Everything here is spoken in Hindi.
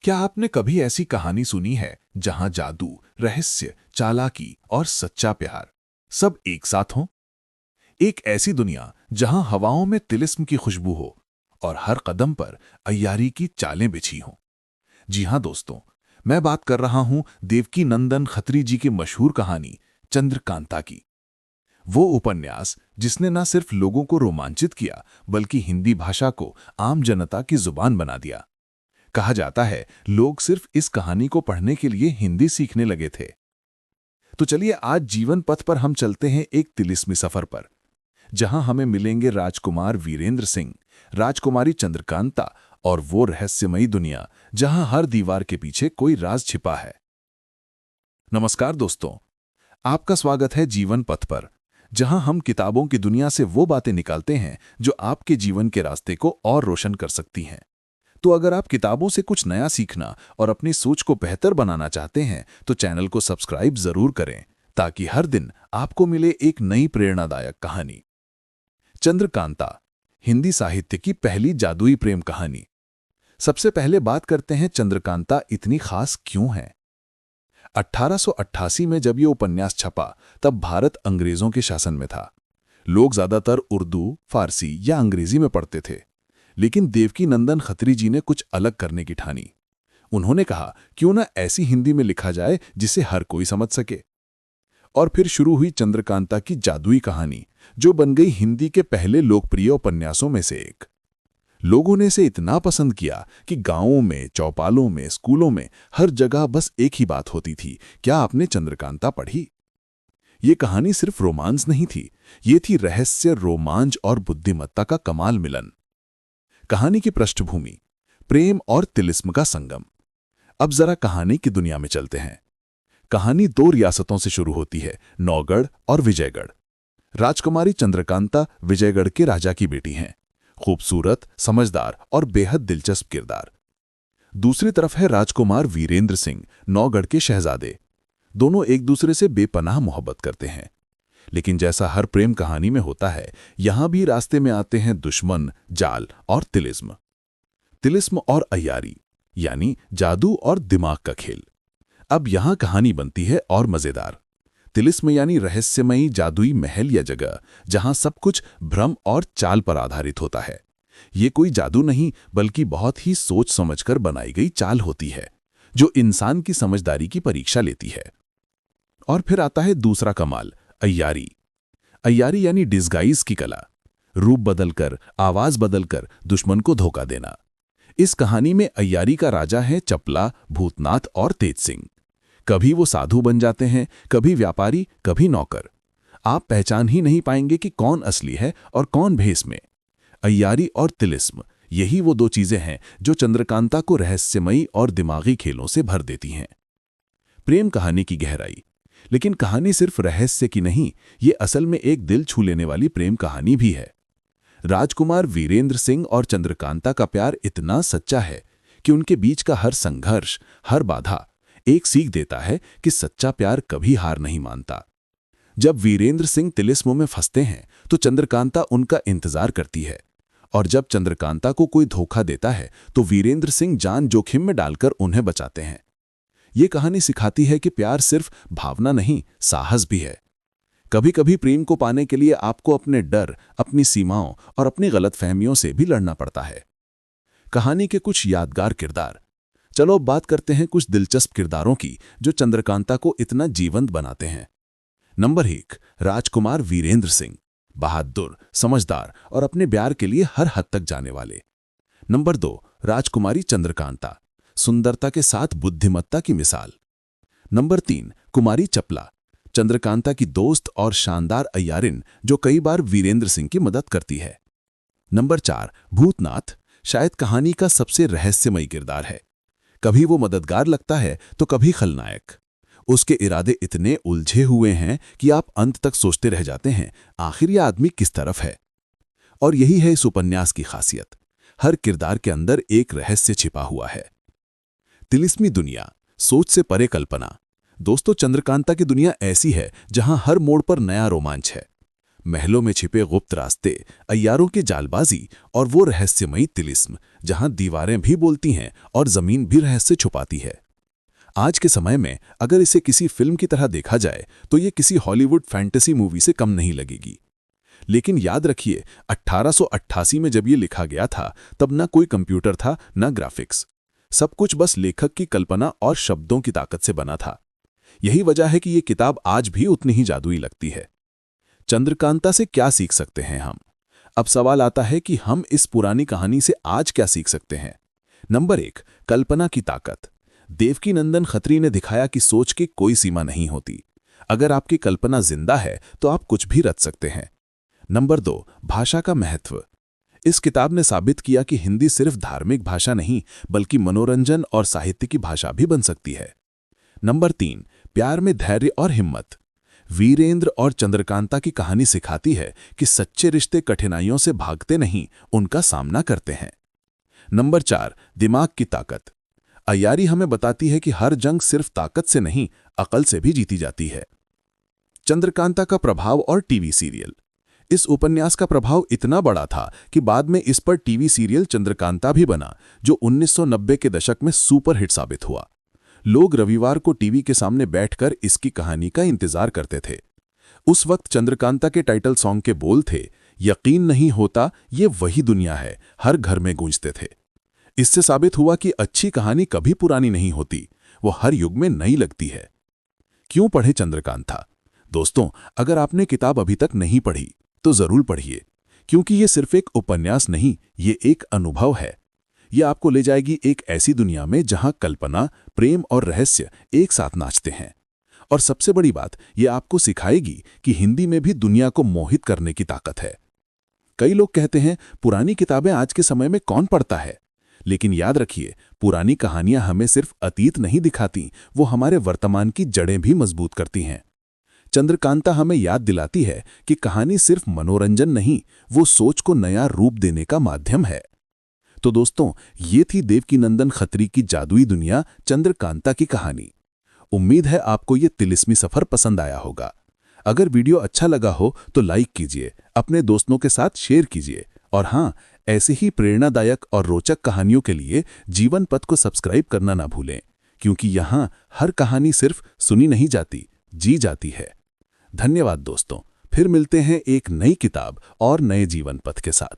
क्या आपने कभी ऐसी कहानी सुनी है जहां जादू, रहस्य, चालाकी और सच्चा प्यार सब एक साथ हों? एक ऐसी दुनिया जहां हवाओं में तिलिस्म की खुशबू हो और हर कदम पर अय्यारी की चालें बिछी हों। जी हां दोस्तों, मैं बात कर रहा हूं देवकी नंदन खत्री जी की मशहूर कहानी चंद्रकांता की। वो उपन्यास जिसने न सिर्फ लोगों को रोमांचित किया बल्कि हिंदी भाषा को आम जनता की जुबान बना दिया। कहा जाता है लोग सिर्फ इस कहानी को पढ़ने के लिए हिंदी सीखने लगे थे। तो चलिए आज जीवन पथ पर हम चलते हैं एक तिलिस्मी सफर पर, जहां हमें मिलेंगे राजकुमार वीरेंद्र सिंह, राजकुमारी चंद्रकांता और वो रहस्यमयी दुनिया जहां हर दीवार के पीछे कोई राज छिपा है। नमस्कार दोस्तों, आपका स्वागत है जीवन पथ पर, जहां हम किताबों की दुनिया से वो बातें निकालते हैं जो आपके जीवन के रास्ते को और रोशन कर सकती हैं। तो अगर आप किताबों से कुछ नया सीखना और अपनी सोच को बेहतर बनाना चाहते हैं तो चैनल को सब्सक्राइब जरूर करें, ताकि हर दिन आपको मिले एक नई प्रेरणादायक कहानी। चंद्रकांता, हिंदी साहित्य की पहली जादुई प्रेम कहानी। सबसे पहले बात करते हैं चंद्रकांता इतनी खास क्यों है। 1888 में जब ये उपन्यास छपा तब भारत अंग्रेजों के शासन में था। लोग ज्यादातर उर्दू, फारसी या अंग्रेजी में पढ़ते थे, लेकिन देवकी नंदन खत्री जी ने कुछ अलग करने की ठानी। उन्होंने कहा क्यों ना ऐसी हिंदी में लिखा जाए जिसे हर कोई समझ सके। और फिर शुरू हुई चंद्रकांता की जादुई कहानी, जो बन गई हिंदी के पहले लोकप्रिय उपन्यासों में से एक। लोगों ने इसे इतना पसंद किया कि गांवों में, चौपालों में, स्कूलों में हर जगह बस एक ही बात होती थी, क्या आपने चंद्रकांता पढ़ी? ये कहानी सिर्फ रोमांस नहीं थी, ये थी रहस्य, रोमांच और बुद्धिमत्ता का कमाल मिलन। कहानी की पृष्ठभूमि, प्रेम और तिलिस्म का संगम। अब जरा कहानी की दुनिया में चलते हैं। कहानी दो रियासतों से शुरू होती है, नौगढ़ और विजयगढ़। राजकुमारी चंद्रकांता विजयगढ़ के राजा की बेटी हैं, खूबसूरत, समझदार और बेहद दिलचस्प किरदार। दूसरी तरफ है राजकुमार वीरेंद्र सिंह, नौगढ़ के शहजादे। दोनों एक दूसरे से बेपनाह मोहब्बत करते हैं, लेकिन जैसा हर प्रेम कहानी में होता है, यहां भी रास्ते में आते हैं दुश्मन, जाल और तिलिस्म। तिलिस्म और अय्यारी, यानी जादू और दिमाग का खेल। अब यहां कहानी बनती है और मजेदार। तिलिस्म यानी रहस्यमयी जादुई महल या जगह जहां सब कुछ भ्रम और चाल पर आधारित होता है। ये कोई जादू नहीं, बल्कि बहुत ही सोच समझकर बनाई गई चाल होती है, जो इंसान की समझदारी की परीक्षा लेती है। और फिर आता है दूसरा कमाल, अय्यारी। अय्यारी यानी डिस्गाइज की कला, रूप बदलकर, आवाज बदलकर दुश्मन को धोखा देना। इस कहानी में अय्यारी का राजा है चपला, भूतनाथ और तेज सिंह। कभी वो साधु बन जाते हैं, कभी व्यापारी, कभी नौकर। आप पहचान ही नहीं पाएंगे कि कौन असली है और कौन भेष में। अय्यारी और तिलिस्म, यही वो दो चीजें हैं जो चंद्रकांता को रहस्यमयी और दिमागी खेलों से भर देती हैं। प्रेम कहानी की गहराई। लेकिन कहानी सिर्फ रहस्य की नहीं, ये असल में एक दिल छू लेने वाली प्रेम कहानी भी है। राजकुमार वीरेंद्र सिंह और चंद्रकांता का प्यार इतना सच्चा है कि उनके बीच का हर संघर्ष, हर बाधा एक सीख देता है कि सच्चा प्यार कभी हार नहीं मानता। जब वीरेंद्र सिंह तिलिस्म में फंसते हैं तो चंद्रकांता उनका इंतजार करती है, और जब चंद्रकांता को कोई धोखा देता है तो वीरेंद्र सिंह जान जोखिम में डालकर उन्हें बचाते हैं। ये कहानी सिखाती है कि प्यार सिर्फ भावना नहीं, साहस भी है। कभी कभी प्रेम को पाने के लिए आपको अपने डर, अपनी सीमाओं और अपनी गलतफहमियों से भी लड़ना पड़ता है। कहानी के कुछ यादगार किरदार। चलो अब बात करते हैं कुछ दिलचस्प किरदारों की जो चंद्रकांता को इतना जीवंत बनाते हैं। नंबर 1, राजकुमार वीरेंद्र सिंह। बहादुर, समझदार और अपने प्यार के लिए हर हद तक जाने वाले। नंबर 2, राजकुमारी चंद्रकांता। सुंदरता के साथ बुद्धिमत्ता की मिसाल। नंबर 3, कुमारी चपला। चंद्रकांता की दोस्त और शानदार अय्यारिन जो कई बार वीरेंद्र सिंह की मदद करती है। नंबर 4, भूतनाथ। शायद कहानी का सबसे रहस्यमयी किरदार है। कभी वो मददगार लगता है तो कभी खलनायक। उसके इरादे इतने उलझे हुए हैं कि आप अंत तक सोचते रह जाते हैं, आखिर यह आदमी किस तरफ है। और यही है इस उपन्यास की खासियत, हर किरदार के अंदर एक रहस्य छिपा हुआ है। तिलिस्मी दुनिया, सोच से परे कल्पना। दोस्तों, चंद्रकांता की दुनिया ऐसी है जहां हर मोड़ पर नया रोमांच है। महलों में छिपे गुप्त रास्ते, अय्यारों की जालबाजी और वो रहस्यमयी तिलिस्म जहां दीवारें भी बोलती हैं और जमीन भी रहस्य छुपाती है। आज के समय में अगर इसे किसी फिल्म की तरह देखा जाए तो ये किसी हॉलीवुड फैंटेसी मूवी से कम नहीं लगेगी। लेकिन याद रखिए, 1888 में जब ये लिखा गया था तब ना कोई कंप्यूटर था, ना ग्राफिक्स। सब कुछ बस लेखक की कल्पना और शब्दों की ताकत से बना था। यही वजह है कि ये किताब आज भी उतनी ही जादुई लगती है। चंद्रकांता से क्या सीख सकते हैं हम? अब सवाल आता है कि हम इस पुरानी कहानी से आज क्या सीख सकते हैं। नंबर 1, कल्पना की ताकत। देवकीनंदन खत्री ने दिखाया कि सोच की कोई सीमा नहीं होती। अगर आपकी कल्पना जिंदा है तो आप कुछ भी रच सकते हैं। नंबर 2, भाषा का महत्व। इस किताब ने साबित किया कि हिंदी सिर्फ धार्मिक भाषा नहीं बल्कि मनोरंजन और साहित्य की भाषा भी बन सकती है। नंबर 3, प्यार में धैर्य और हिम्मत। वीरेंद्र और चंद्रकांता की कहानी सिखाती है कि सच्चे रिश्ते कठिनाइयों से भागते नहीं, उनका सामना करते हैं। नंबर 4, दिमाग की ताकत। अय्यारी हमें बताती है कि हर जंग सिर्फ ताकत से नहीं, अकल से भी जीती जाती है। चंद्रकांता का प्रभाव और टीवी सीरियल। इस उपन्यास का प्रभाव इतना बड़ा था कि बाद में इस पर टीवी सीरियल चंद्रकांता भी बना, जो 1990 के दशक में सुपरहिट साबित हुआ। लोग रविवार को टीवी के सामने बैठकर इसकी कहानी का इंतजार करते थे। उस वक्त चंद्रकांता के टाइटल सॉन्ग के बोल थे, यकीन नहीं होता ये वही दुनिया है, हर घर में गूंजते थे। इससे साबित हुआ कि अच्छी कहानी कभी पुरानी नहीं होती, वो हर युग में नई लगती है। क्यों पढ़े चंद्रकांता? दोस्तों, अगर आपने किताब अभी तक नहीं पढ़ी तो जरूर पढ़िए, क्योंकि ये सिर्फ एक उपन्यास नहीं, ये एक अनुभव है। ये आपको ले जाएगी एक ऐसी दुनिया में जहां कल्पना, प्रेम और रहस्य एक साथ नाचते हैं। और सबसे बड़ी बात, ये आपको सिखाएगी कि हिंदी में भी दुनिया को मोहित करने की ताकत है। कई लोग कहते हैं पुरानी किताबें आज के समय में कौन पढ़ता है, लेकिन याद रखिए, पुरानी कहानियां हमें सिर्फ अतीत नहीं दिखाती, वो हमारे वर्तमान की जड़ें भी मजबूत करती हैं। चंद्रकांता हमें याद दिलाती है कि कहानी सिर्फ मनोरंजन नहीं, वो सोच को नया रूप देने का माध्यम है। तो दोस्तों, ये थी देवकीनंदन खत्री की जादुई दुनिया चंद्रकांता की कहानी। उम्मीद है आपको ये तिलिस्मी सफर पसंद आया होगा। अगर वीडियो अच्छा लगा हो तो लाइक कीजिए, अपने दोस्तों के साथ शेयर कीजिए, और हाँ, ऐसे ही प्रेरणादायक और रोचक कहानियों के लिए जीवन पथ को सब्सक्राइब करना ना भूलें, क्योंकि यहाँ हर कहानी सिर्फ सुनी नहीं जाती, जी जाती है। धन्यवाद दोस्तों, फिर मिलते हैं एक नई किताब और नए जीवन पथ के साथ।